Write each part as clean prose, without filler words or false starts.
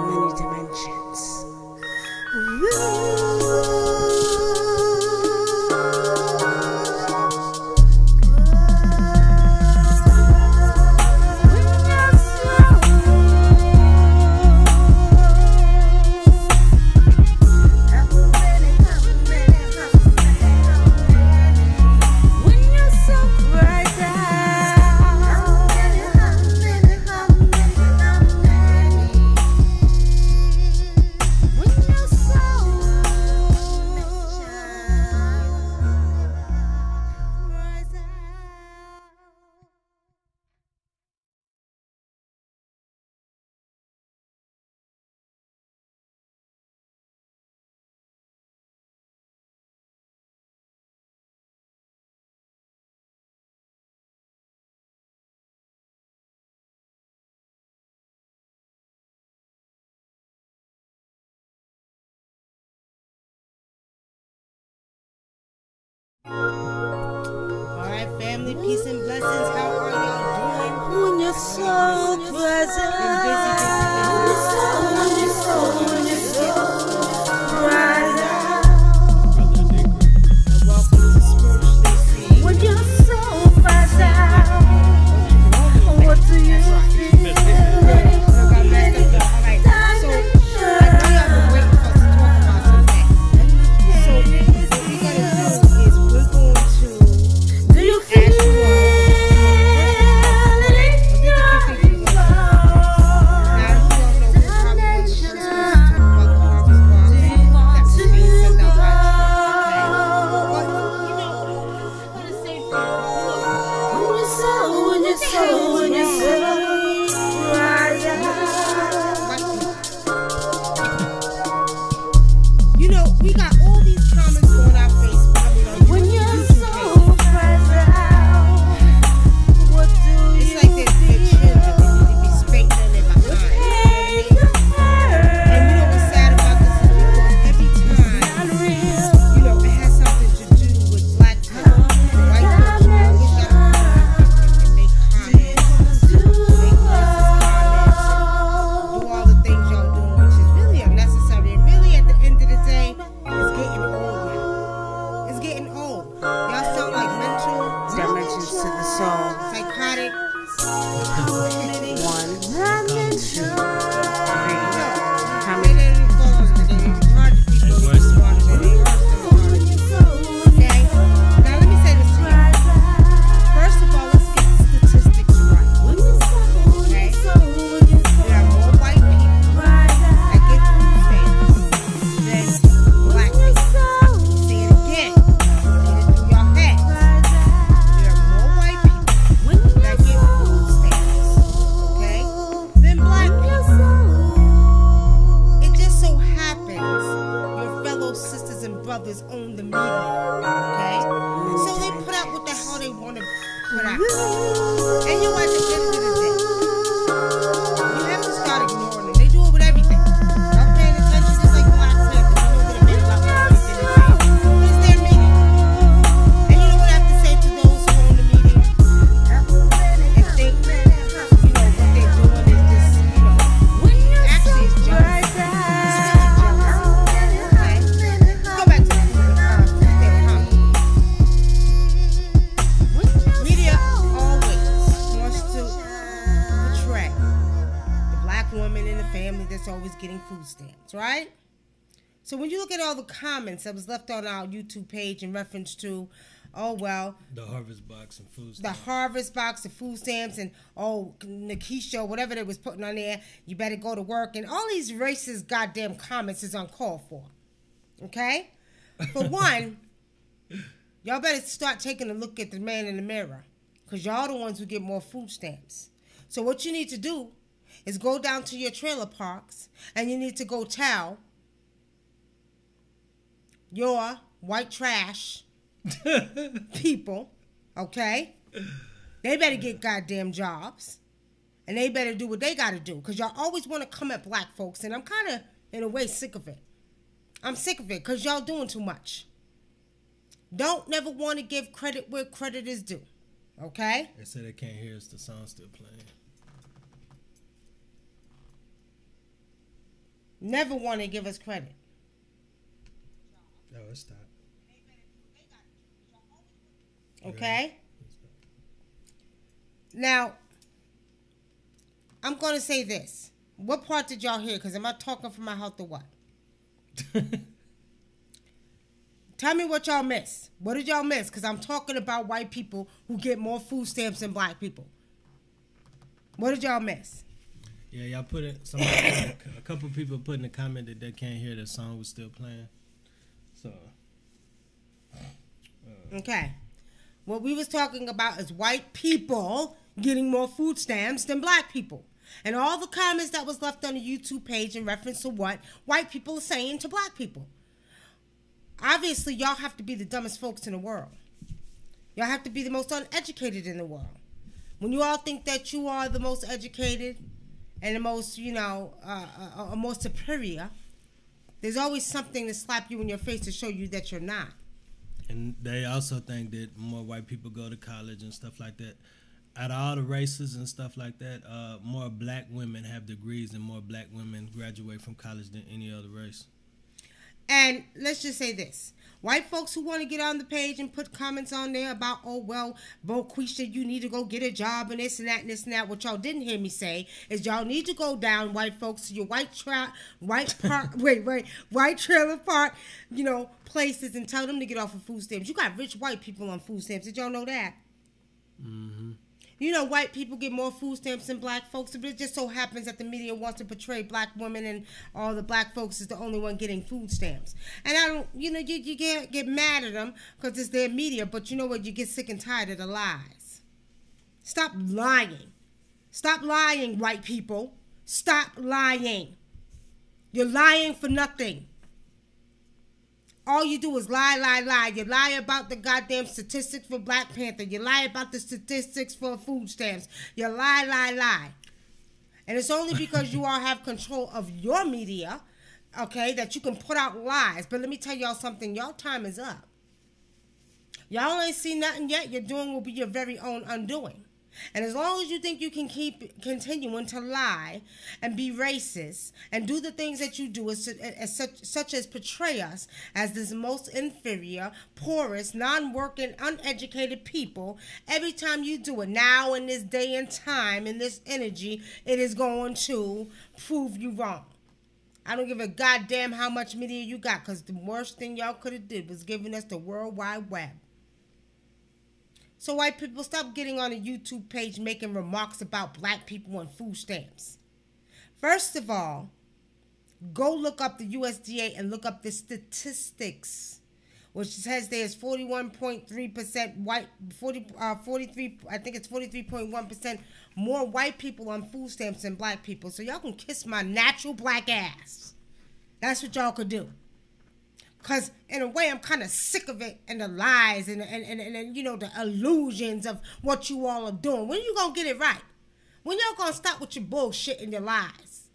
Many dimensions. Alright, family, peace and blessings. How are y'all doing? When you're so present. When you're so present. And welcome to Spiritually Seen. When you're so present. What do you feel? Alright, so I know y'all been waiting for us to talk about something. So what we're gonna do is we're going to Do you feel ask you all. You know, we got all these comments on our Facebook. I mean, on When YouTube you're page. so present, what do It's you like they're children. They need to be spanked on their behind. You know what I mean? And you know what's sad about this is because every time, you know, it has something to do with black people, white folks, you always gotta come and make comments, make racist comments, and do all the things y'all doing, which is really unnecessary. And really, at the end of the day, it's getting old now. It's getting old. Y'all sound like mental, Dimensions to the soul. psychotic. One, two, three. How many phones did they charge people to get smarter than they are smarter? Okay? Now let me say this to you. First of all, let's get the statistics right. Okay? There are more white people that get food stamps than black people. Say it again. Get it through your head. There are more white people that get food stamps, okay, than black people. It just so happens your fellow sisters and brothers own the media, okay? So they put out what the hell they want to put out. And you know, at the end of the day, you have to start ignoring them. They do it with everything. Y'all paying attention just like Black Panther. You know what it is about what they did. It's their media. And you know what I have to say to those who own the media? And think, you know, what they're doing is just, you know, actually it's jealousy. It's really jealousy. Okay? Let's go back to the media always wants to portray the black woman in the family that's always getting food stamps, right? So when you look at all the comments that was left on our YouTube page in reference to, oh, well, The harvest box and food the stamps. harvest box, the food stamps, and oh, Nikisha, whatever they was putting on there, you better go to work, and all these racist goddamn comments is uncalled for. Okay? For one, y'all better start taking a look at the man in the mirror, because y'all the ones who get more food stamps. So what you need to do is go down to your trailer parks, and you need to go tell your white trash people, okay? They better get goddamn jobs. And they better do what they got to do. Because y'all always want to come at black folks. And I'm kind of, in a way, sick of it. I'm sick of it because y'all doing too much. Don't never want to give credit where credit is due. Okay? They said they can't hear us. The song's still playing. Never want to give us credit. No, it's not. Okay? Now, I'm going to say this. What part did y'all hear? Because am I talking for my health or what? Tell me what y'all missed. What did y'all miss? Because I'm talking about white people who get more food stamps than black people. What did y'all miss? Yeah, y'all put it. A couple people put in the comment that they can't hear the song was still playing. So, okay. What we was talking about is white people getting more food stamps than black people. And all the comments that was left on the YouTube page in reference to what white people are saying to black people. Obviously, y'all have to be the dumbest folks in the world. Y'all have to be the most uneducated in the world. When you all think that you are the most educated and the most, more superior, there's always something to slap you in your face to show you that you're not. And they also think that more white people go to college and stuff like that. Out of all the races and stuff like that, more black women have degrees and more black women graduate from college than any other race. And let's just say this. White folks who want to get on the page and put comments on there about, oh, well, Boquisha, you need to go get a job and this and that and this and that. What y'all didn't hear me say is y'all need to go down, white folks, to your white trailer park, places and tell them to get off of food stamps. You got rich white people on food stamps. Did y'all know that? Mm-hmm. White people get more food stamps than black folks, but it just so happens that the media wants to portray black women and all the black folks is the only one getting food stamps. And I don't, you get mad at them because it's their media, but you know what? You get sick and tired of the lies. Stop lying. Stop lying, white people. Stop lying. You're lying for nothing. All you do is lie, lie, lie. You lie about the goddamn statistics for Black Panther. You lie about the statistics for food stamps. You lie, lie, lie. And it's only because you all have control of your media, okay, that you can put out lies. But let me tell y'all something. Y'all time is up. Y'all ain't seen nothing yet. Your doing will be your very own undoing. And as long as you think you can keep continuing to lie and be racist and do the things that you do such as portray us as this most inferior, poorest, non-working, uneducated people, every time you do it now in this day and time, in this energy, it is going to prove you wrong. I don't give a goddamn how much media you got, because the worst thing y'all could have did was giving us the World Wide Web. So white people, stop getting on a YouTube page making remarks about black people and food stamps. First of all, go look up the USDA and look up the statistics, which says there's 41.3% white, 43.1% more white people on food stamps than black people. So y'all can kiss my natural black ass. That's what y'all could do. Because, in a way, I'm kind of sick of it and the lies and the illusions of what you all are doing. When you going to get it right? When y'all going to stop with your bullshit and your lies?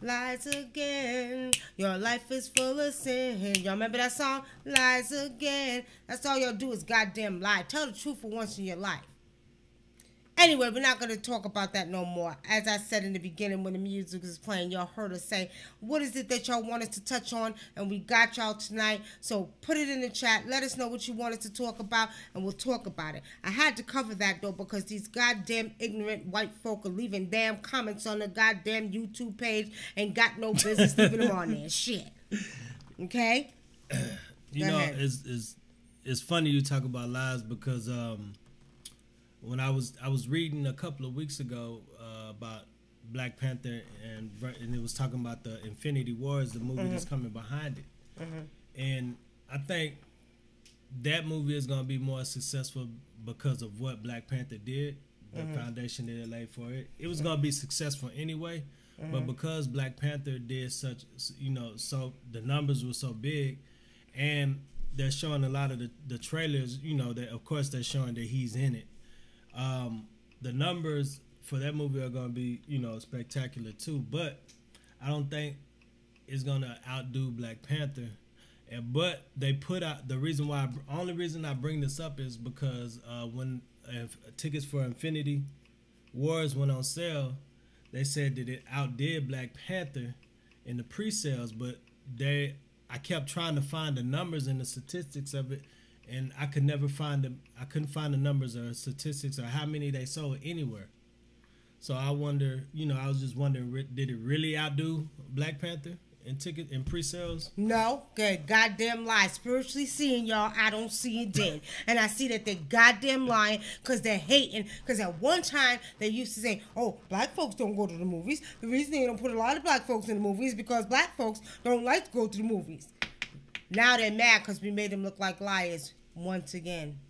Lies again. Your life is full of sin. Y'all remember that song? Lies again. That's all y'all do is goddamn lie. Tell the truth for once in your life. Anyway, we're not going to talk about that no more. As I said in the beginning when the music was playing, y'all heard us say, what is it that y'all want us to touch on? And we got y'all tonight. So put it in the chat. Let us know what you want us to talk about, and we'll talk about it. I had to cover that, though, because these goddamn ignorant white folk are leaving damn comments on the goddamn YouTube page and got no business leaving them on there. Shit. Okay? It's funny you talk about lies because... when I was reading a couple of weeks ago about Black Panther and it was talking about the Infinity Wars, the movie that's coming behind it, and I think that movie is going to be more successful because of what Black Panther did, the foundation that it laid for it. It was going to be successful anyway, but because Black Panther did such, so the numbers were so big, and they're showing a lot of the trailers, that of course they're showing that he's in it. The numbers for that movie are going to be, spectacular too. But I don't think it's going to outdo Black Panther. But they put out only reason I bring this up is because when tickets for Infinity Wars went on sale, they said that it outdid Black Panther in the pre-sales, but I kept trying to find the numbers and the statistics of it, and I could never find them. I couldn't find the numbers or statistics or how many they sold anywhere. So I wonder, I was just wondering, did it really outdo Black Panther in pre-sales? No, good goddamn lie. Spiritually seeing, y'all, I don't see it dead. And I see that they're goddamn lying because they're hating. Because at one time, they used to say, oh, black folks don't go to the movies. The reason they don't put a lot of black folks in the movies is because black folks don't like to go to the movies. Now they're mad because we made them look like liars once again.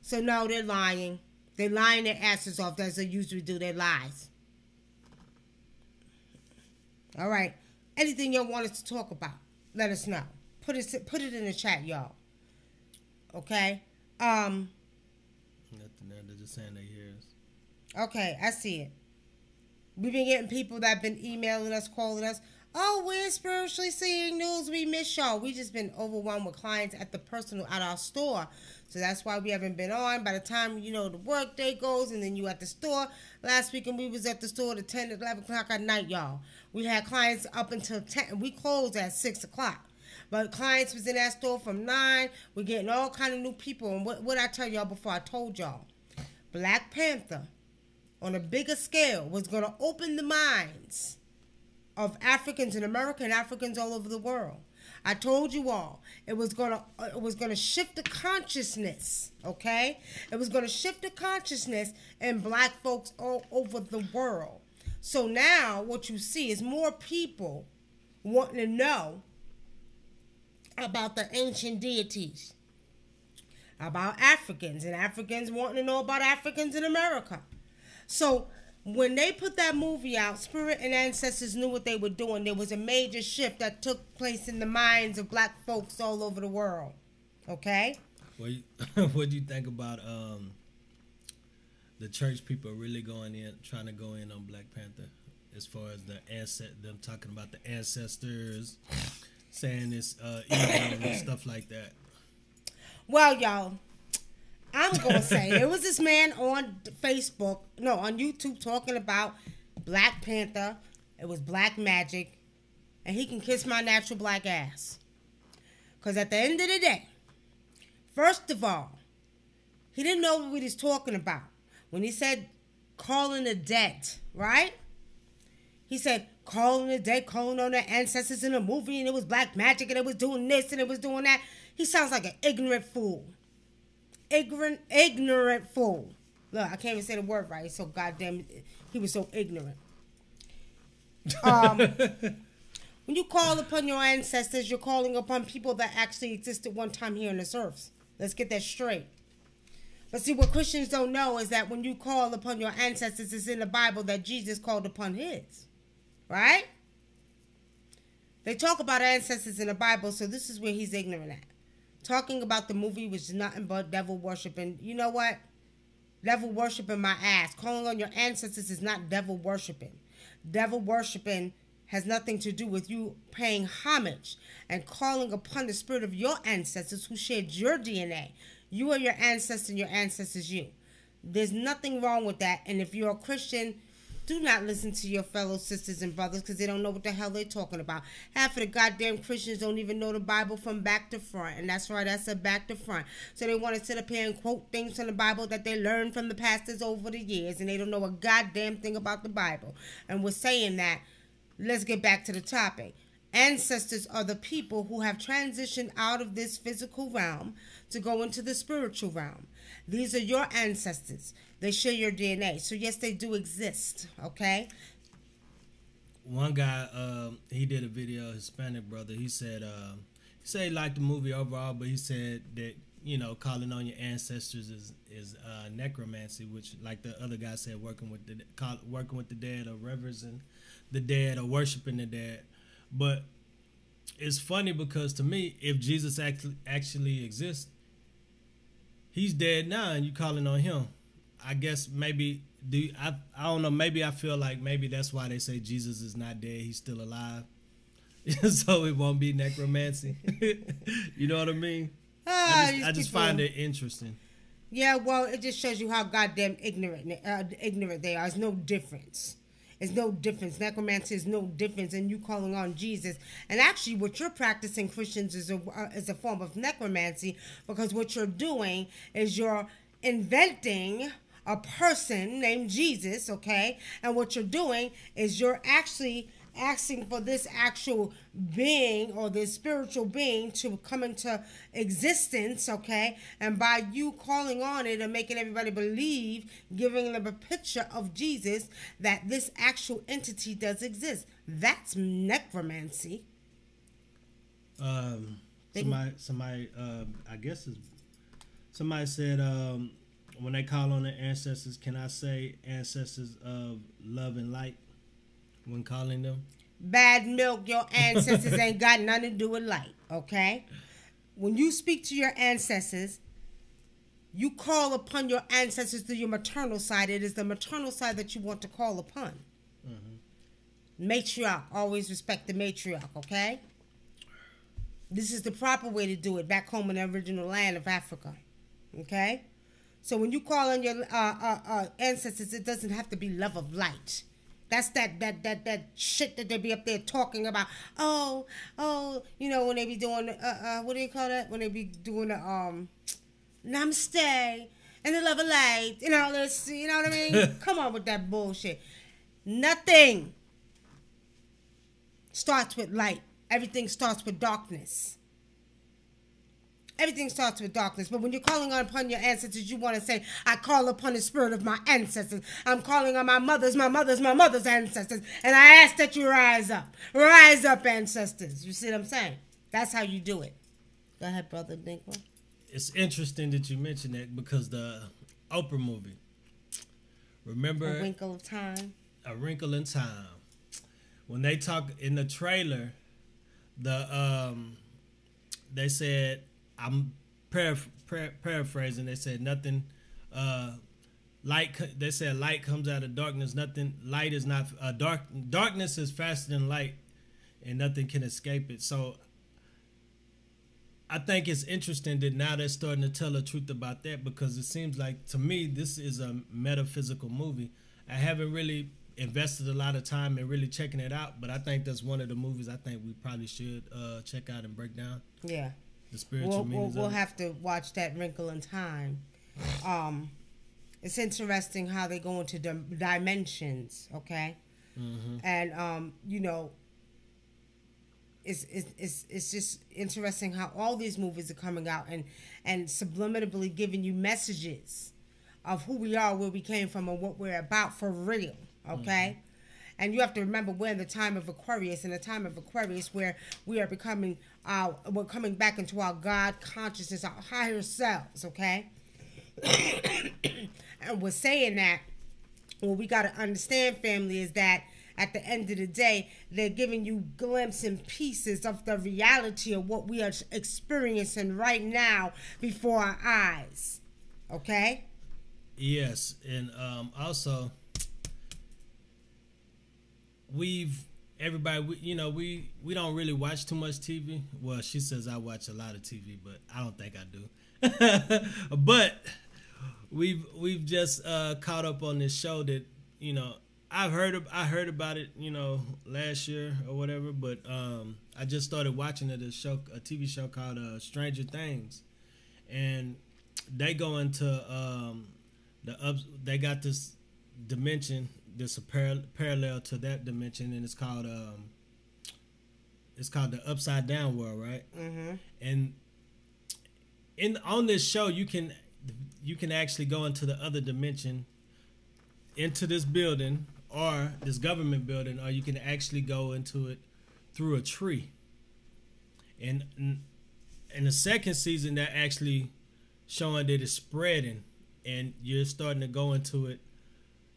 So now they're lying. They're lying their asses off as they usually do their lies. All right. Anything y'all want us to talk about, let us know. Put it in the chat, y'all. Okay? Nothing there. They're just saying they hear us. Okay, I see it. We've been getting people that have been emailing us, calling us. Oh, we're spiritually seeing news. We miss y'all. We just been overwhelmed with clients at our store. So that's why we haven't been on. By the time, the work day goes and then you at the store. Last weekend we was at the store to 10 to 11 o'clock at night, y'all. We had clients up until 10. We closed at 6 o'clock. But clients was in that store from 9. We're getting all kind of new people. And what I tell y'all before I told y'all? Black Panther, on a bigger scale, was going to open the minds of Africans in America and Africans all over the world. I told you all it was gonna shift the consciousness, okay? It was gonna shift the consciousness in black folks all over the world. So now what you see is more people wanting to know about the ancient deities, about Africans, and Africans wanting to know about Africans in America. So when they put that movie out, Spirit and Ancestors knew what they were doing. There was a major shift that took place in the minds of black folks all over the world. Okay? What do you think about the church people really trying to go in on Black Panther, as far as them talking about the ancestors, saying it's evil and stuff like that? Well, y'all, I'm going to say, there was this man on YouTube talking about Black Panther. It was black magic. And he can kiss my natural black ass. Because at the end of the day, first of all, he didn't know what he was talking about. When he said calling the dead, right? He said calling the dead, calling on their ancestors in a movie, and it was black magic, and it was doing this, and it was doing that. He sounds like an ignorant fool. Ignorant fool. Look, I can't even say the word right. So goddamn, he was so ignorant. When you call upon your ancestors, you're calling upon people that actually existed one time here on this earth. Let's get that straight. But see, what Christians don't know is that when you call upon your ancestors, it's in the Bible that Jesus called upon his. Right? They talk about ancestors in the Bible, so this is where he's ignorant at. Talking about the movie was nothing but devil worshiping. You know what? Devil worshiping my ass. Calling on your ancestors is not devil worshiping. Devil worshiping has nothing to do with you paying homage and calling upon the spirit of your ancestors who shared your DNA. You are your ancestor and your ancestors you. There's nothing wrong with that. And if you're a Christian, do not listen to your fellow sisters and brothers because they don't know what the hell they're talking about. Half of the goddamn Christians don't even know the Bible from back to front. And that's right, that's a back to front. So they want to sit up here and quote things from the Bible that they learned from the pastors over the years. And they don't know a goddamn thing about the Bible. And we're saying that, let's get back to the topic. Ancestors are the people who have transitioned out of this physical realm to go into the spiritual realm. These are your ancestors. They share your DNA. So, yes, they do exist, okay? One guy, he did a video, Hispanic brother. He said he liked the movie overall, but he said that, calling on your ancestors is necromancy, which, like the other guy said, working with the dead or reverencing the dead or worshiping the dead. But it's funny because to me, if Jesus actually exists, he's dead now, and you calling on him. I guess maybe I don't know. Maybe I feel like maybe that's why they say Jesus is not dead; he's still alive, so it won't be necromancy. You know what I mean? I just find it interesting. Yeah, well, it just shows you how goddamn ignorant they are. There's no difference. is no difference. Necromancy is no difference in you calling on Jesus. And actually, what you're practicing, Christians, is a form of necromancy, because what you're doing is you're inventing a person named Jesus, okay? And what you're doing is you're actually asking for this actual being or this spiritual being to come into existence, okay? And by you calling on it and making everybody believe, giving them a picture of Jesus, that this actual entity does exist. That's necromancy. Somebody I guess somebody said when they call on the ancestors, can I say ancestors of love and light when calling them? Bad milk, your ancestors ain't got nothing to do with light, okay? When you speak to your ancestors, you call upon your ancestors through your maternal side. It is the maternal side that you want to call upon. Matriarch, always respect the matriarch, okay? This is the proper way to do it back home in the original land of Africa, okay? So when you call on your ancestors, it doesn't have to be love of light. That's that shit that they be up there talking about. Oh, you know, when they be doing what do you call that? When they be doing the namaste and the love of light and all this, you know what I mean? Come on with that bullshit. Nothing starts with light. Everything starts with darkness. Everything starts with darkness. But when you're calling upon your ancestors, you want to say, I call upon the spirit of my ancestors. I'm calling on my mother's ancestors. And I ask that you rise up. Rise up, ancestors. You see what I'm saying? That's how you do it. Go ahead, Brother Dinkler. It's interesting that you mentioned that, because the Oprah movie, remember? A Wrinkle of Time. A Wrinkle in Time. When they talk in the trailer, they said, I'm paraphrasing. They said nothing. Light. They said light comes out of darkness. Nothing. Light is not darkness is faster than light, and nothing can escape it. So I think it's interesting that now they're starting to tell the truth about that, because it seems like, to me, this is a metaphysical movie. I haven't really invested a lot of time in really checking it out, but I think that's one of the movies I think we probably should check out and break down. Yeah. The spiritual meanings. We'll have to watch that Wrinkle in Time. It's interesting how they go into dimensions, okay? Mm-hmm. And you know, it's just interesting how all these movies are coming out and subliminally giving you messages of who we are, where we came from, and what we're about for real, okay? Mm-hmm. And you have to remember, we're in the time of Aquarius, where we are becoming, we're coming back into our God consciousness, our higher selves, okay? And we're saying that, what we got to understand, family, is that at the end of the day, they're giving you glimpses and pieces of the reality of what we are experiencing right now before our eyes, okay? Yes, and also, everybody, you know, we don't really watch too much TV. Well, she says I watch a lot of TV, but I don't think I do. But we've just caught up on this show that, you know, I heard about it, you know, last year or whatever. But I just started watching it. A TV show called Stranger Things, and they go into they got this dimension. There's a parallel to that dimension, and it's called the Upside Down World, right? Mm-hmm. And on this show, you can actually go into the other dimension, into this building or this government building, or you can actually go into it through a tree. And in the second season, they're actually showing that it's spreading, and you're starting to go into it.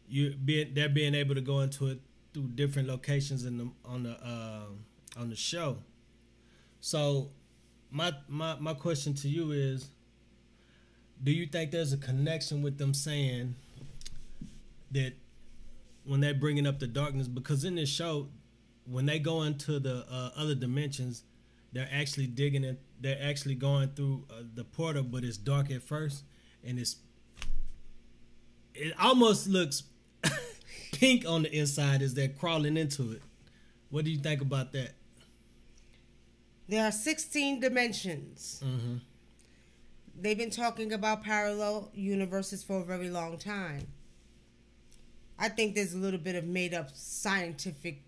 They're being able to go into it through different locations on the show. So my question to you is, do you think there's a connection with them saying that when they're bringing up the darkness? Because in this show, when they go into the other dimensions, they're actually digging it. They're actually going through the portal, but it's dark at first, and it almost looks pink on the inside as they're crawling into it. What do you think about that? There are 16 dimensions. Mm-hmm. They've been talking about parallel universes for a very long time. I think there's a little bit of made up scientific,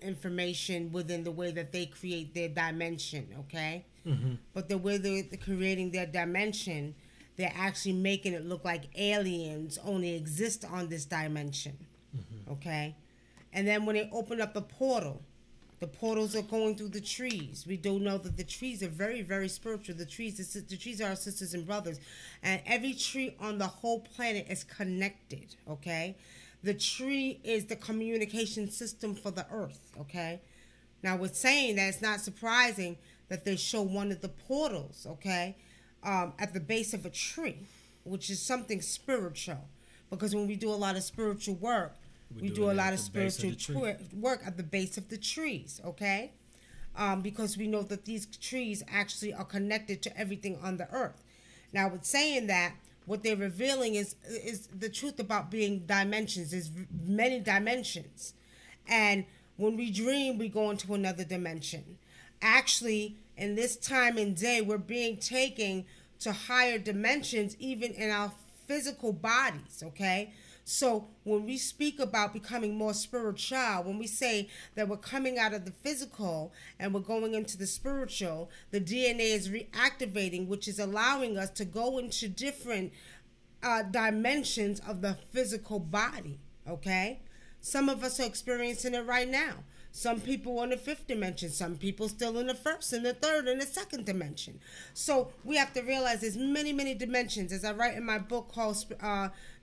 information within the way that they create their dimension, okay? Mm-hmm. But the way they're creating their dimension, they're actually making it look like aliens only exist on this dimension, okay? And then when they open up the portals are going through the trees. We do know that the trees are very, very spiritual. The trees are our sisters and brothers. And every tree on the whole planet is connected, okay? The tree is the communication system for the earth, okay? Now, we're saying that it's not surprising that they show one of the portals, okay, at the base of a tree, which is something spiritual. Because when we do a lot of spiritual work, we do a lot of spiritual work at the base of the trees, okay? Because we know that these trees actually are connected to everything on the earth. Now, with saying that, what they're revealing is the truth about being dimensions. There's many dimensions. And when we dream, we go into another dimension. Actually, in this time and day, we're being taken to higher dimensions, even in our physical bodies, okay? So when we speak about becoming more spiritual, when we say that we're coming out of the physical and we're going into the spiritual, the DNA is reactivating, which is allowing us to go into different dimensions of the physical body, okay? Some of us are experiencing it right now. Some people on the fifth dimension. Some people still in the first and the third and the second dimension. So we have to realize there's many, many dimensions. As I write in my book called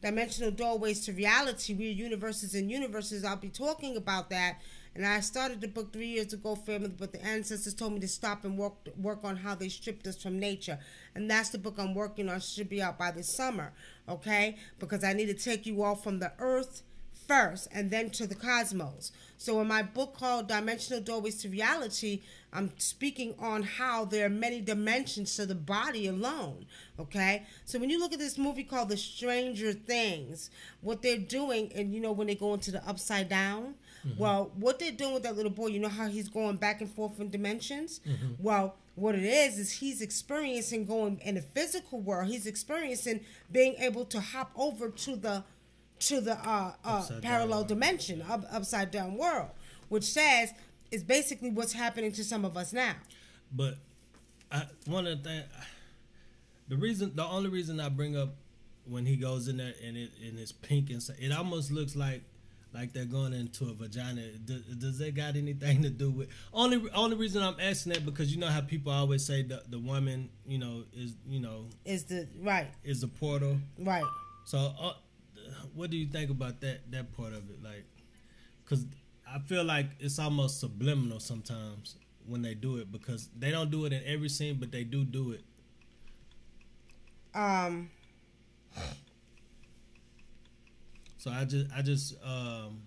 Dimensional Doorways to Reality, We Are Universes and Universes, I'll be talking about that. And I started the book 3 years ago, family, but the ancestors told me to stop and work on how they stripped us from nature. And that's the book I'm working on. Should be out by this summer, okay? Because I need to take you all from the earth first and then to the cosmos. So in my book called Dimensional Doorways to Reality, I'm speaking on how there are many dimensions to the body alone, okay? So when you look at this movie called The Stranger Things, what they're doing, and when they go into the upside down, well, what they're doing with that little boy, you know how he's going back and forth in dimensions? Well, what it is he's experiencing going in the physical world, he's experiencing being able to hop over to the parallel dimension, upside down world, which says is basically what's happening to some of us now. But one of the things, the only reason I bring up when he goes in there and it's pink inside, it almost looks like they're going into a vagina. Does that got anything to do with? Only reason I'm asking that because you know how people always say the woman is is the portal, right? So. What do you think about that part of it? Like, because I feel like it's almost subliminal sometimes when they do it, because they don't do it in every scene, but they do it. So I just find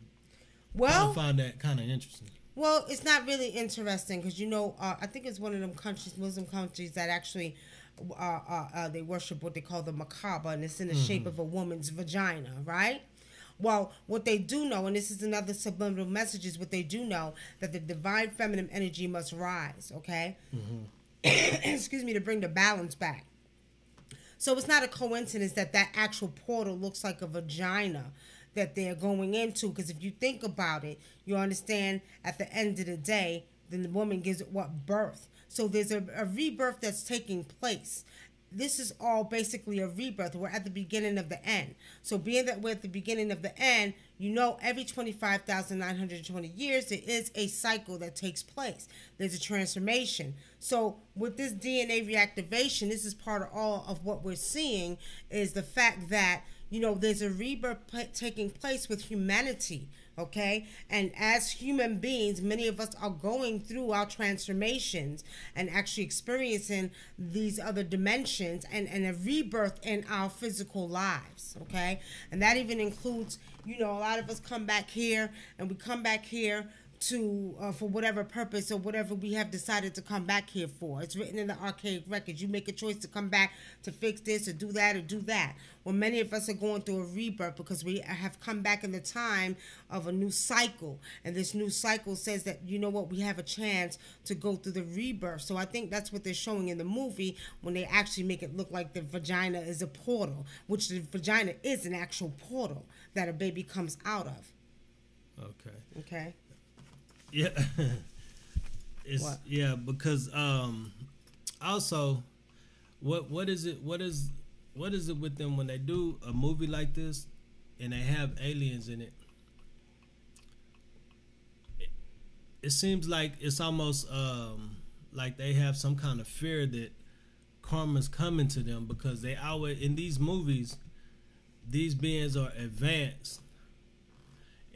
that kind of interesting. Well, it's not really interesting because I think it's one of them countries, Muslim countries, that actually they worship what they call the macabre, and it's in the shape of a woman's vagina, right? Well, what they do know, and this is another subliminal message, is what they do know, that the divine feminine energy must rise, okay? Excuse me, to bring the balance back. So it's not a coincidence that actual portal looks like a vagina that they're going into, because if you think about it, you understand at the end of the day, then the woman gives it birth. So there's a rebirth that's taking place. This is all basically a rebirth. We're at the beginning of the end. So being that we're at the beginning of the end, every 25,920 years, there is a cycle that takes place. There's a transformation. So with this DNA reactivation, this is part of all of what we're seeing, is the fact that, there's a rebirth taking place with humanity. Okay, and as human beings, many of us are going through our transformations and actually experiencing these other dimensions and a rebirth in our physical lives. Okay, and that even includes, a lot of us come back here, and we come back here to for whatever purpose or whatever we have decided to come back here for. It's written in the archaic records. You make a choice to come back to fix this or do that or do that. Well, many of us are going through a rebirth because we have come back in the time of a new cycle. And this new cycle says that, you know what, we have a chance to go through the rebirth. So I think that's what they're showing in the movie when they actually make it look like the vagina is a portal, which the vagina is an actual portal that a baby comes out of. Okay. Okay. Yeah. It's What? yeah, because also what is it with them when they do a movie like this and they have aliens in it? It seems like it's almost like they have some kind of fear that karma's coming to them, because they always, in these movies, these beings are advanced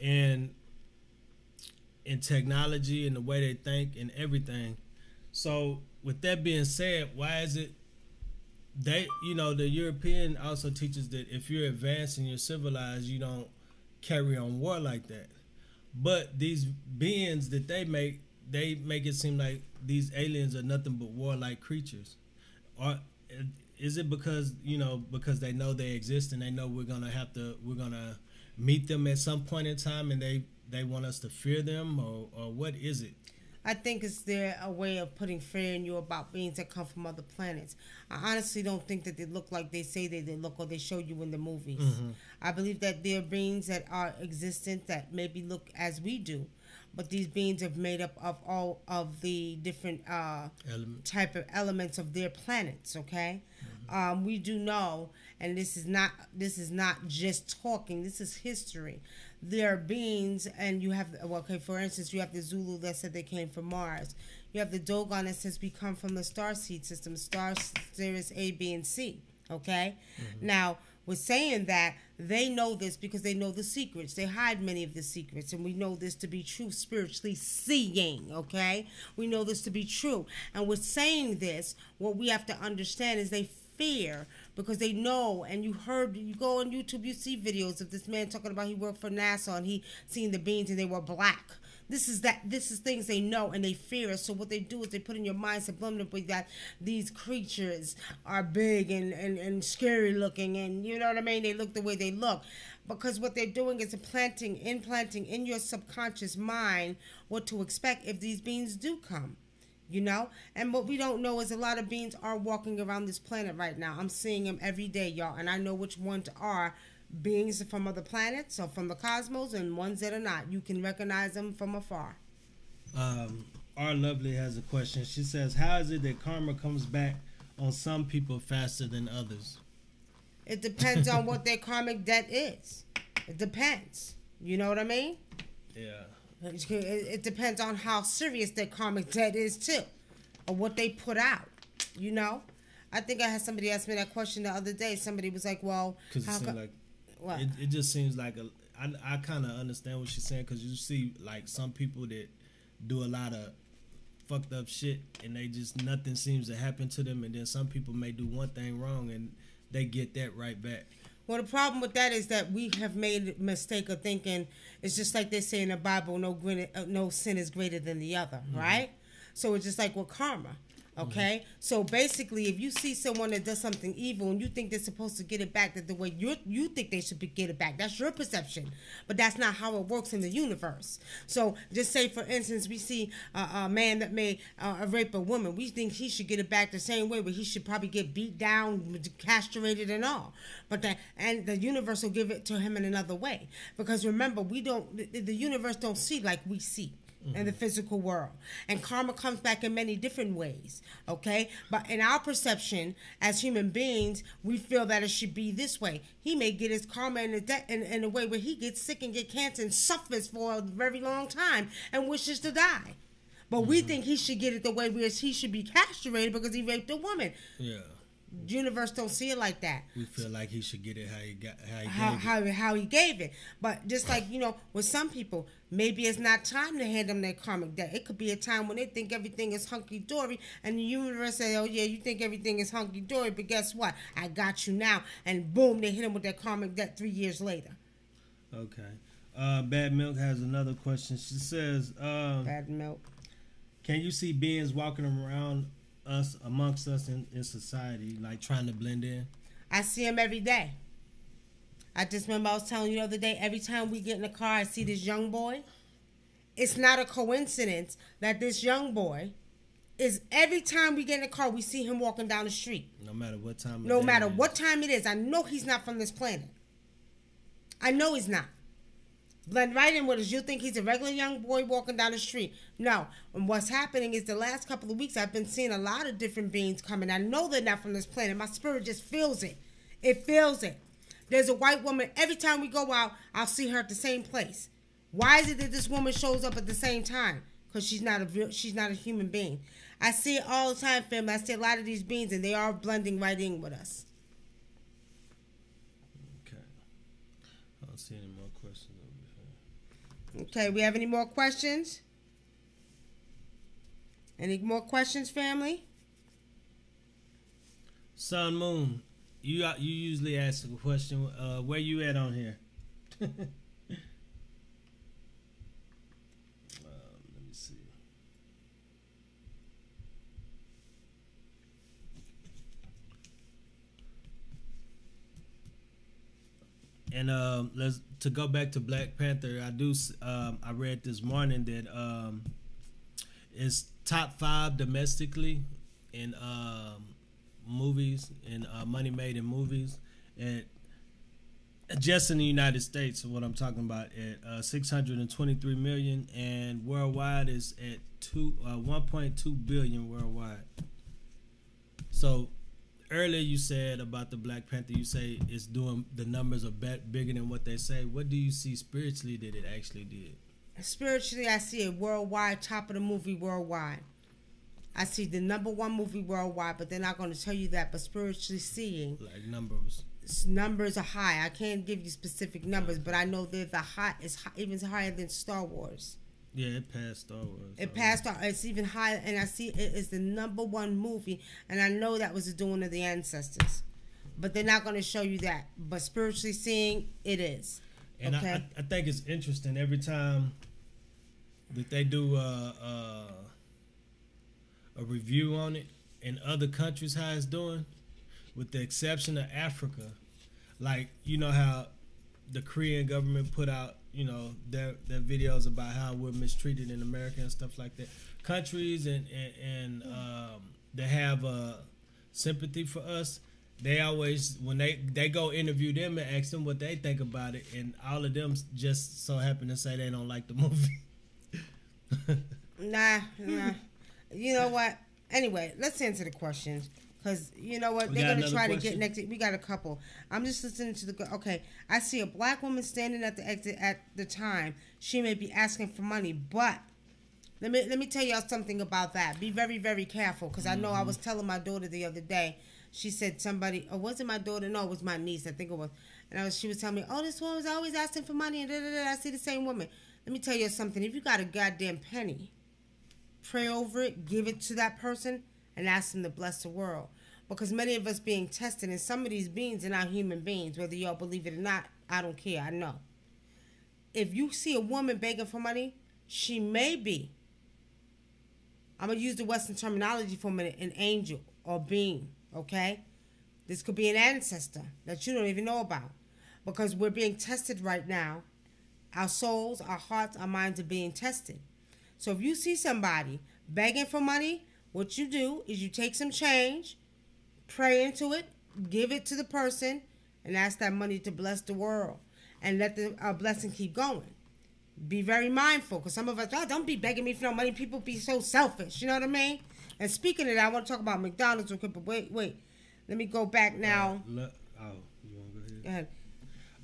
and in technology and the way they think and everything. So with that being said, why is it they, the European also teaches that if you're advanced and you're civilized, you don't carry on war like that. But these beings that they make it seem like these aliens are nothing but warlike creatures. Or is it because they know they exist and they know we're gonna meet them at some point in time, and they want us to fear them, or what is it? I think it's a way of putting fear in you about beings that come from other planets. I honestly don't think that they look like they say they look or they show you in the movies. Mm-hmm. I believe that there are beings that are existent that maybe look as we do, but these beings are made up of all of the different type of elements of their planets. Okay, mm-hmm. We do know, and this is not just talking. This is history. There are beings, and you have, for instance, you have the Zulu that said they came from Mars. You have the Dogon that says we come from the star seed system, star Sirius A, B, and C. Okay? Mm-hmm. Now, we're saying that they know this because they know the secrets. They hide many of the secrets, and we know this to be true spiritually seeing, okay? We know this to be true. And with saying this, what we have to understand is they fear, because they know, and you go on YouTube, you see videos of this man talking about he worked for NASA and he seen the beings and they were black. This is things they know and they fear. So what they do is they put in your mind subliminally that these creatures are big and scary looking, and you know what I mean, they look the way they look. Because what they're doing is implanting in your subconscious mind what to expect if these beings do come. And what we don't know is a lot of beings are walking around this planet right now. I'm seeing them every day, y'all, and I know which ones are beings from other planets or from the cosmos, and ones that are not. You can recognize them from afar. Our Lovely has a question. She says, how is it that karma comes back on some people faster than others? It depends on what their karmic debt is. It depends. You know what I mean? Yeah. It depends on how serious their karmic debt is too, or what they put out. I think I had somebody ask me that question the other day. Somebody was like, "Well, because it just seems like I kind of understand what she's saying, because you see like some people that do a lot of fucked up shit and they just nothing seems to happen to them, and then some people may do one thing wrong and they get that right back. Well, the problem with that is that we have made a mistake of thinking it's just like they say in the Bible, no sin is greater than the other, mm-hmm. right? So it's just like with karma, okay? Mm-hmm. So basically, if you see someone that does something evil and you think they're supposed to get it back the way you think they should get it back, that's your perception. But that's not how it works in the universe. So just say, for instance, we see a man that may rape a woman. We think he should get it back the same way, but he should probably get beat down, castrated and all. But the universe will give it to him in another way. Because remember, the universe don't see like we see. In the physical world, and karma comes back in many different ways, okay? But in our perception as human beings, we feel that it should be this way. He may get his karma in a way where he gets sick and get cancer and suffers for a very long time and wishes to die. But we think he should get it the way where he should be castrated because he raped a woman. Yeah. The universe don't see it like that. We feel like he should get it how he gave it. But just like, with some people, maybe it's not time to hand them their karmic debt. It could be a time when they think everything is hunky-dory, and the universe says, oh yeah, you think everything is hunky-dory, but guess what? I got you now. And boom, they hit them with their karmic debt 3 years later. Okay. Bad Milk has another question. She says, Bad Milk. can you see beings walking around us, amongst us in society, like trying to blend in? I see him every day. I just remember I was telling you the other day, every time we get in the car, I see this young boy. It's not a coincidence that this young boy is, every time we get in the car, we see him walking down the street. No matter what time. No matter what time it is. I know he's not from this planet. I know he's not. Blend right in with us. You think he's a regular young boy walking down the street. No. And what's happening is the last couple of weeks, I've been seeing a lot of different beings coming. I know they're not from this planet. My spirit just feels it. It feels it. There's a white woman. Every time we go out, I'll see her at the same place. Why is it that this woman shows up at the same time? Because she's not a human being. I see it all the time, family. I see a lot of these beings, and they are blending right in with us. Okay. I don't see any more questions over here. Okay, we have any more questions? Any more questions, family? Sun Moon, you usually ask a question. Where you at on here? Let me see. And to go back to Black Panther, I read this morning that it's top 5 domestically in movies and money made in movies, and just in the United States, what I'm talking about, at 623 million, and worldwide is at 1.2 billion worldwide. So earlier you said about the Black Panther, you say it's doing, the numbers are bigger than what they say. What do you see spiritually that it actually did? Spiritually, I see it worldwide, top of the movie worldwide. I see the #1 movie worldwide, but they're not going to tell you that. But spiritually seeing, like numbers are high. I can't give you specific numbers, but I know they're even higher than Star Wars. Yeah, it passed Star Wars. It's even higher, and I see it is the #1 movie, and I know that was the doing of the ancestors. But they're not going to show you that. But spiritually seeing, it is. And okay? I think it's interesting every time that they do a review on it in other countries, how it's doing, with the exception of Africa. Like, you know how the Korean government put out, you know, their videos about how we're mistreated in America and stuff like that. Countries and they have sympathy for us. They always, when they go interview them and ask them what they think about it, and all of them just so happen to say they don't like the movie. Nah. You know what? Anyway, let's answer the questions. Because, you know what? They're going to try to get next. We got a couple. I'm just listening to the... Okay. I see a black woman standing at the exit at the time. She may be asking for money. But let me tell y'all something about that. Be very, very careful. Because I know I was telling my daughter the other day. She said somebody... Or was it my daughter? No, it was my niece. I think it was. And she was telling me, oh, this woman's always asking for money. And I see the same woman. Let me tell you something. If you got a goddamn penny, pray over it, give it to that person, and ask them to bless the world. Because many of us being tested, and some of these beings are not human beings, whether y'all believe it or not, I don't care, I know. If you see a woman begging for money, she may be, I'm going to use the Western terminology for a minute, an angel or being, okay? This could be an ancestor that you don't even know about. Because we're being tested right now. Our souls, our hearts, our minds are being tested. So if you see somebody begging for money, what you do is you take some change, pray into it, give it to the person, and ask that money to bless the world. And let the blessing keep going. Be very mindful, because some of us, oh, don't be begging me for no money. People be so selfish, you know what I mean? And speaking of that, I want to talk about McDonald's real quick, but wait. Let me go back now. You want to go ahead?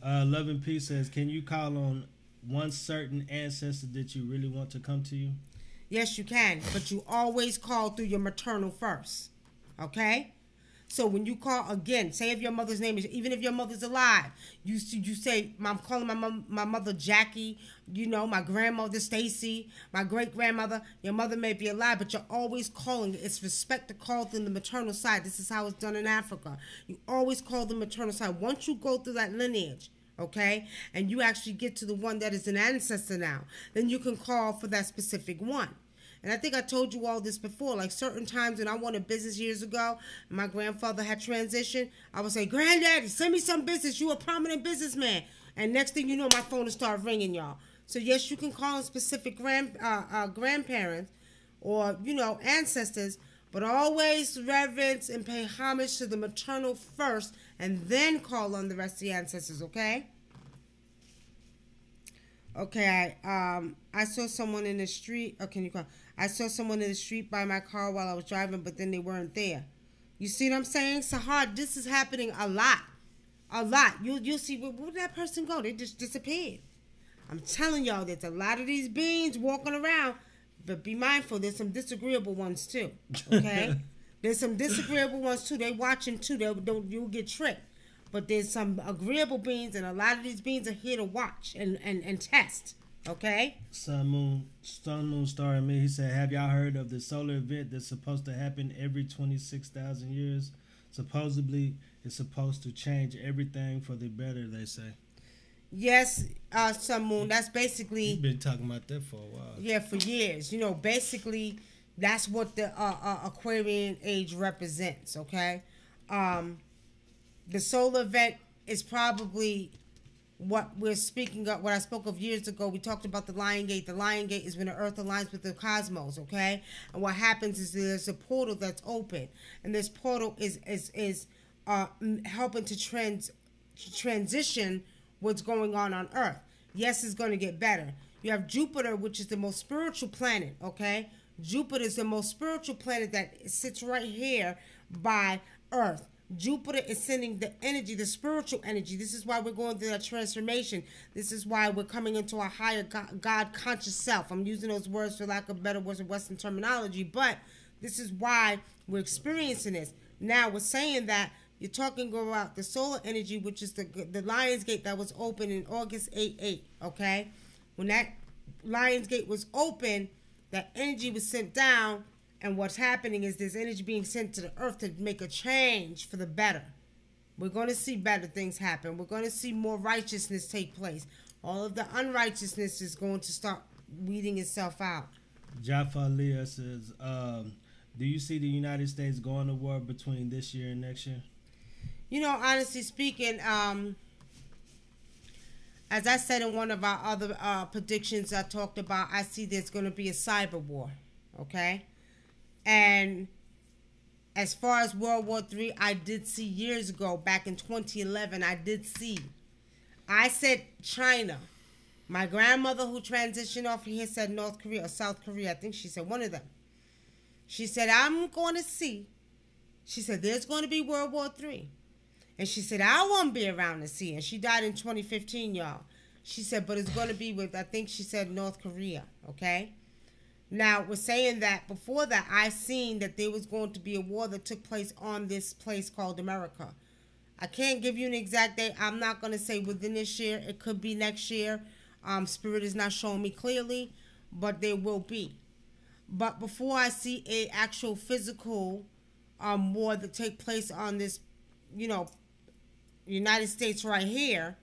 Go ahead. Love and Peace says, can you call on one certain ancestor that you really want to come to you? Yes, you can, but you always call through your maternal first, okay? So when you call, again, say if your mother's name is, even if your mother's alive, you say, I'm calling my mother Jackie, you know, my grandmother Stacy, my great-grandmother. Your mother may be alive, but you're always calling. It's respect to call through the maternal side. This is how it's done in Africa. You always call the maternal side. Once you go through that lineage, okay, and you actually get to the one that is an ancestor now, then you can call for that specific one. And I think I told you all this before. Like certain times when I wanted business years ago, my grandfather had transitioned, I would say, "Granddaddy, send me some business. You a prominent businessman." And next thing you know, my phone will start ringing, y'all. So yes, you can call on specific grandparents or, you know, ancestors, but always reverence and pay homage to the maternal first, and then call on the rest of the ancestors. Okay. Okay, I saw someone in the street. Oh, can you call? I saw someone in the street by my car while I was driving, but then they weren't there. You see what I'm saying? Sahar, this is happening a lot. A lot. You'll see, where did that person go? They just disappeared. I'm telling y'all, there's a lot of these beings walking around, but be mindful, there's some disagreeable ones too, okay? There's some disagreeable ones too. They watching too. You'll get tricked. But there's some agreeable beings, and a lot of these beings are here to watch and test. Okay? Sun Moon Star and Me, he said, have y'all heard of the solar event that's supposed to happen every 26,000 years? Supposedly, it's supposed to change everything for the better, they say. Yes, Sun Moon, that's basically... You've been talking about that for a while. Yeah, for years. You know, basically, that's what the Aquarian age represents, okay? The solar event is probably what we're speaking of, what I spoke of years ago. We talked about the Lion Gate. The Lion Gate is when the Earth aligns with the cosmos, okay? And what happens is there's a portal that's open, and this portal is helping to transition what's going on Earth. Yes, it's going to get better. You have Jupiter, which is the most spiritual planet, okay? Jupiter is the most spiritual planet that sits right here by Earth. Jupiter is sending the energy, the spiritual energy. This is why we're going through that transformation. This is why we're coming into a higher God conscious self. I'm using those words for lack of better words of Western terminology, but this is why we're experiencing this. Now, we're saying that you're talking about the solar energy, which is the Lion's Gate that was open in August 8/8, okay? When that Lion's Gate was open, that energy was sent down. And what's happening is there's energy being sent to the earth to make a change for the better. We're going to see better things happen. We're going to see more righteousness take place. All of the unrighteousness is going to start weeding itself out. Jaffa Leah says, do you see the United States going to war between this year and next year? You know, honestly speaking, as I said in one of our other predictions I talked about, I see there's going to be a cyber war, okay? And as far as World War III, I did see years ago, back in 2011, I said China. My grandmother who transitioned off here said North Korea or South Korea. I think she said one of them. She said, I'm going to see. She said, there's going to be World War III. And she said, I won't be around to see. And she died in 2015, y'all. She said, but it's going to be with, I think she said North Korea, okay? Now, we're saying that before that, I seen that there was going to be a war that took place on this place called America. I can't give you an exact date. I'm not going to say within this year. It could be next year. Spirit is not showing me clearly, but there will be. But before I see a actual physical war that take place on this, you know, United States right here,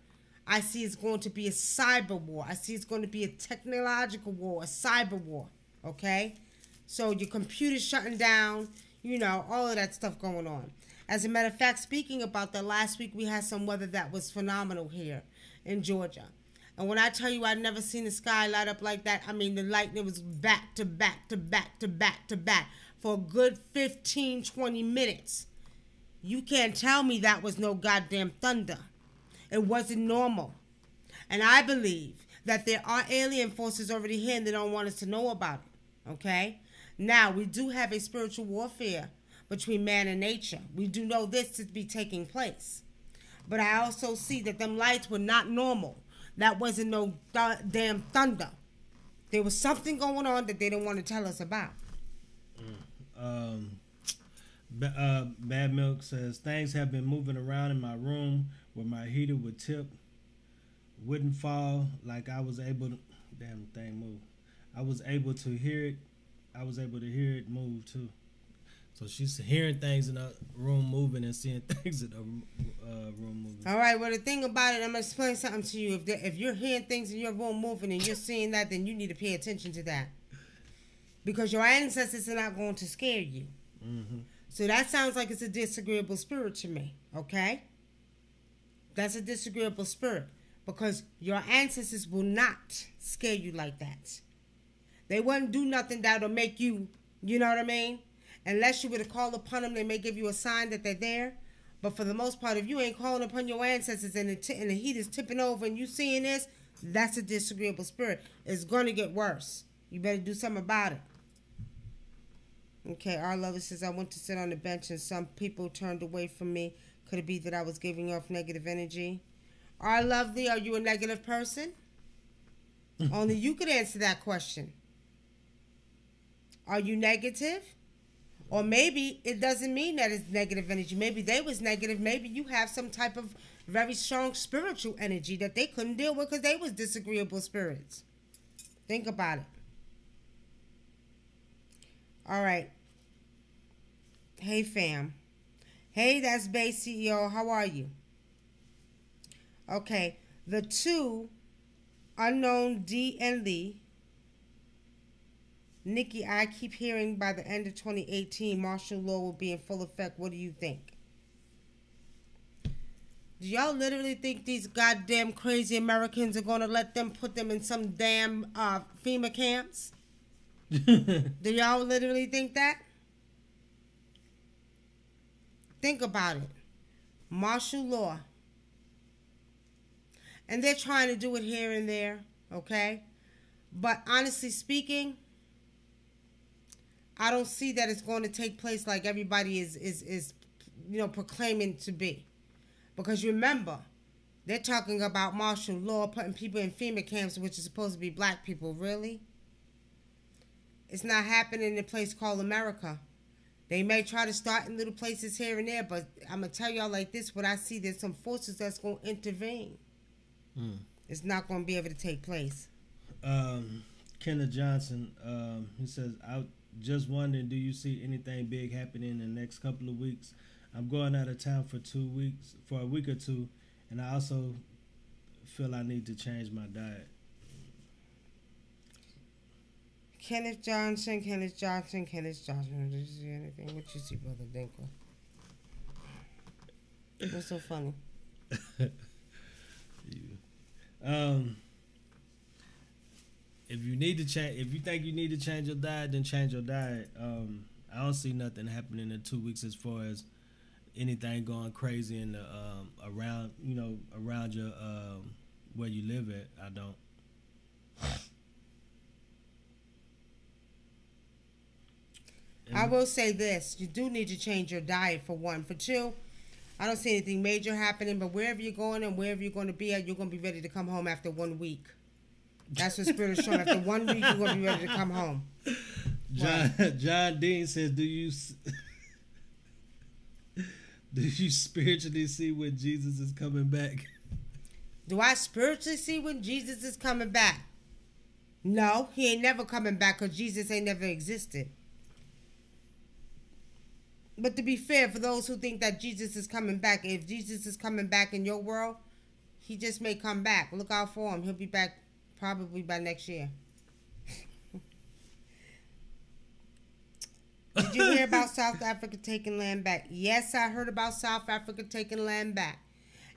I see it's going to be a cyber war. I see it's going to be a technological war, a cyber war. Okay, so your computer's shutting down, you know, all of that stuff going on. As a matter of fact, speaking about that, last week we had some weather that was phenomenal here in Georgia. And when I tell you I'd never seen the sky light up like that, I mean, the lightning was back to back to back to back to back for a good 15, 20 minutes. You can't tell me that was no goddamn thunder. It wasn't normal. And I believe that there are alien forces already here and they don't want us to know about it. Okay? Now, we do have a spiritual warfare between man and nature. We do know this to be taking place. But I also see that them lights were not normal. That wasn't no damn thunder. There was something going on that they didn't want to tell us about. Bad Milk says, things have been moving around in my room where my heater would tip, wouldn't fall, like I was able to, damn thing move. I was able to hear it move too. So she's hearing things in her room moving and seeing things in her room moving. All right. Well, the thing about it, I'm gonna explain something to you. If you're hearing things in your room moving and you're seeing that, then you need to pay attention to that, because your ancestors are not going to scare you. Mm-hmm. So that sounds like it's a disagreeable spirit to me. Okay. That's a disagreeable spirit, because your ancestors will not scare you like that. They wouldn't do nothing that'll make you, you know what I mean? Unless you were to call upon them, they may give you a sign that they're there. But for the most part, if you ain't calling upon your ancestors and the heat is tipping over and you seeing this, that's a disagreeable spirit. It's going to get worse. You better do something about it. Okay, our lover says, I went to sit on the bench and some people turned away from me. Could it be that I was giving off negative energy? Our lovely, are you a negative person? Only you could answer that question. Are you negative? Or maybe it doesn't mean that it's negative energy. Maybe they was negative. Maybe you have some type of very strong spiritual energy that they couldn't deal with because they was disagreeable spirits. Think about it. All right. Hey, fam. Hey, that's Bay CEO. How are you? Okay. The two unknown D and Lee. Nikki, I keep hearing by the end of 2018, martial law will be in full effect. What do you think? Do y'all literally think these goddamn crazy Americans are going to let them put them in some damn FEMA camps? Do y'all literally think that? Think about it. Martial law. And they're trying to do it here and there, okay? But honestly speaking, I don't see that it's going to take place like everybody is proclaiming to be. Because remember, they're talking about martial law, putting people in FEMA camps, which is supposed to be black people. Really? It's not happening in a place called America. They may try to start in little places here and there, but I'm going to tell y'all like this, what I see, there's some forces that's going to intervene. It's not going to be able to take place. Kenneth Johnson, he says, I just wondering, do you see anything big happening in the next couple of weeks? I'm going out of town for a week or two, and I also feel I need to change my diet. Kenneth Johnson. Did you see anything? What you see, Brother Dinkle? What's so funny? If you need to change, if you think you need to change your diet, then change your diet. I don't see nothing happening in 2 weeks as far as anything going crazy in the around your where you live at. I don't. I will say this: you do need to change your diet for one. For two, I don't see anything major happening. But wherever you're going and wherever you're going to be at, you're going to be ready to come home after 1 week. That's what Spirit is showing. After 1 week, you're going to be ready to come home. John Dean says, do you spiritually see when Jesus is coming back? Do I spiritually see when Jesus is coming back? No, he ain't never coming back because Jesus ain't never existed. But to be fair, for those who think that Jesus is coming back, if Jesus is coming back in your world, he just may come back. Look out for him. He'll be back probably by next year. Did you hear about South Africa taking land back? Yes, I heard about South Africa taking land back.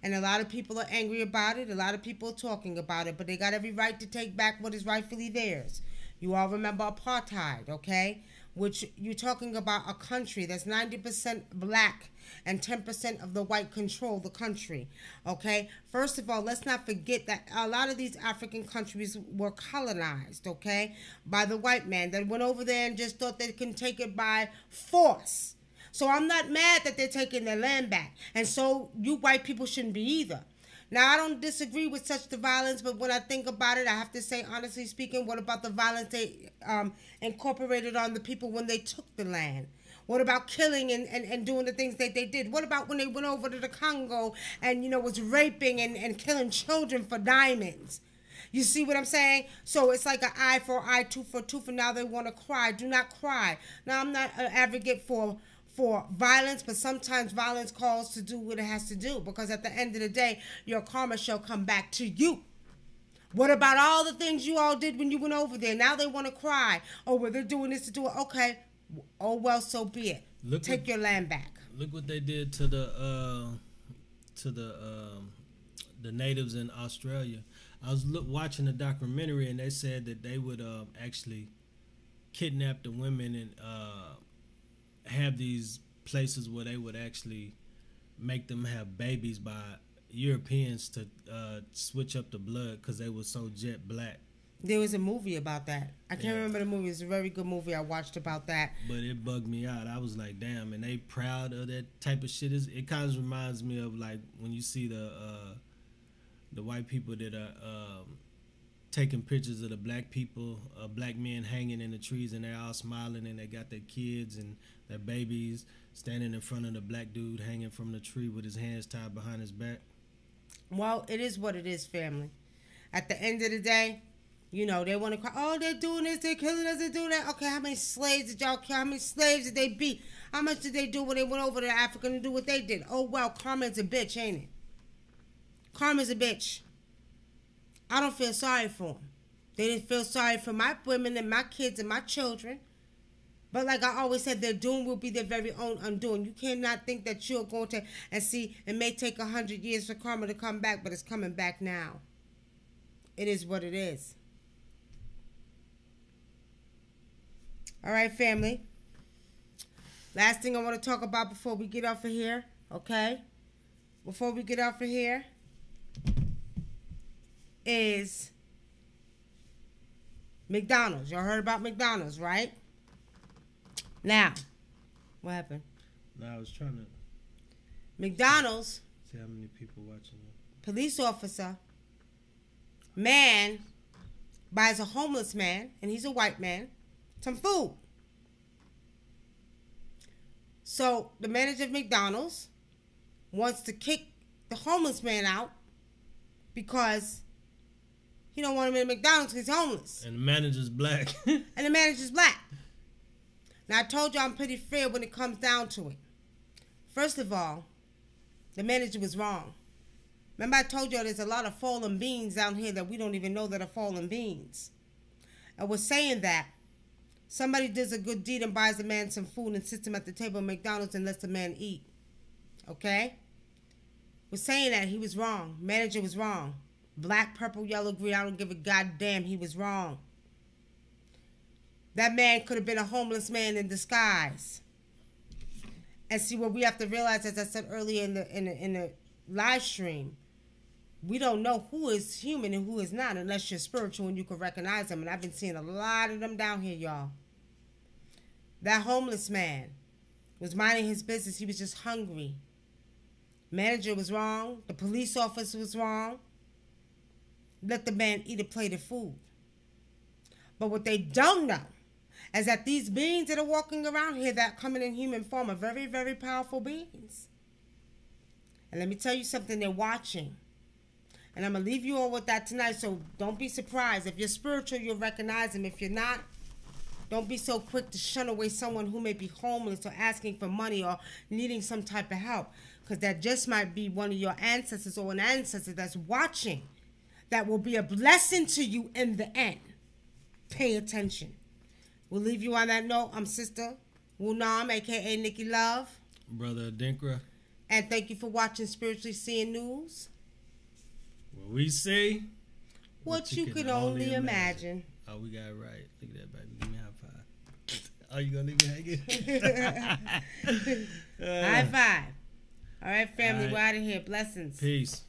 And a lot of people are angry about it. A lot of people are talking about it. But they got every right to take back what is rightfully theirs. You all remember apartheid, okay? Which you're talking about a country that's 90% black and 10% of the white control the country, okay? First of all, let's not forget that a lot of these African countries were colonized, okay, by the white man that went over there and just thought they can take it by force. So I'm not mad that they're taking their land back. And so you white people shouldn't be either. Now, I don't disagree with such the violence, but when I think about it, I have to say, honestly speaking, what about the violence they incorporated on the people when they took the land? What about killing and doing the things that they did? What about when they went over to the Congo and, was raping and killing children for diamonds? You see what I'm saying? So it's like an eye for eye, tooth for tooth, and now they want to cry. Do not cry. Now, I'm not an advocate for for violence, but sometimes violence calls to do what it has to do, because at the end of the day, your karma shall come back to you. What about all the things you all did when you went over there? Now they want to cry. Oh, well, they're doing this to do it. Okay. Oh, well, so be it. Take your land back. Look what they did to the natives in Australia. I was watching a documentary, and they said that they would actually kidnap the women and have these places where they would actually make them have babies by Europeans to switch up the blood because they were so jet black. There was a movie about that. I can't remember the movie. It's a very good movie I watched about that. But it bugged me out. I was like, damn, and they proud of that type of shit. It kind of reminds me of like when you see the white people that are taking pictures of the black people, black men hanging in the trees, and they're all smiling, and they got their kids and their babies standing in front of the black dude hanging from the tree with his hands tied behind his back. Well, it is what it is, family. At the end of the day, you know, they want to cry, oh, they're doing this, they're killing us, they're doing that. Okay, how many slaves did y'all kill? How many slaves did they beat? How much did they do when they went over to Africa to do what they did? Oh, well, karma's a bitch, ain't it? Karma's a bitch. I don't feel sorry for them. They didn't feel sorry for my women and my kids and my children. But like I always said, their doom will be their very own undoing. You cannot think that you're going to, and see, it may take 100 years for karma to come back, but it's coming back now. It is what it is. All right, family. Last thing I want to talk about before we get off of here, okay? Before we get off of here is McDonald's. Y'all heard about McDonald's, right? Now, what happened? No, I was trying to... McDonald's. See how many people watching it. Police officer. Man buys a homeless man, and he's a white man, some food. So the manager of McDonald's wants to kick the homeless man out because he don't want him in McDonald's because he's homeless. And the manager's black. And the manager's black. Now, I told you I'm pretty fair when it comes down to it. First of all, the manager was wrong. Remember I told you there's a lot of fallen beings down here that we don't even know that are fallen beings. And we're saying that somebody does a good deed and buys a man some food and sits him at the table at McDonald's and lets the man eat. Okay? We're saying that he was wrong. Manager was wrong. Black, purple, yellow, green, I don't give a goddamn, he was wrong. That man could have been a homeless man in disguise. And see, what we have to realize, as I said earlier in the live stream, we don't know who is human and who is not unless you're spiritual and you can recognize them. And I've been seeing a lot of them down here, y'all. That homeless man was minding his business. He was just hungry. Manager was wrong. The police officer was wrong. Let the man eat a plate of food. But what they don't know is that these beings that are walking around here that coming in human form are very, very powerful beings. And let me tell you something, they're watching. And I'm going to leave you all with that tonight, so don't be surprised. If you're spiritual, you'll recognize them. If you're not, don't be so quick to shun away someone who may be homeless or asking for money or needing some type of help, because that just might be one of your ancestors or an ancestor that's watching. That will be a blessing to you in the end. Pay attention. We'll leave you on that note. I'm Sister Wunam, a.k.a. Nikki Love. Brother Adinkra. And thank you for watching Spiritually Seeing News. Where we see what you can only imagine. Oh, we got it right. Look at that, baby. Give me a high five. Oh, you going to leave me hanging? High five. All right, family. We're out of here. Blessings. Peace.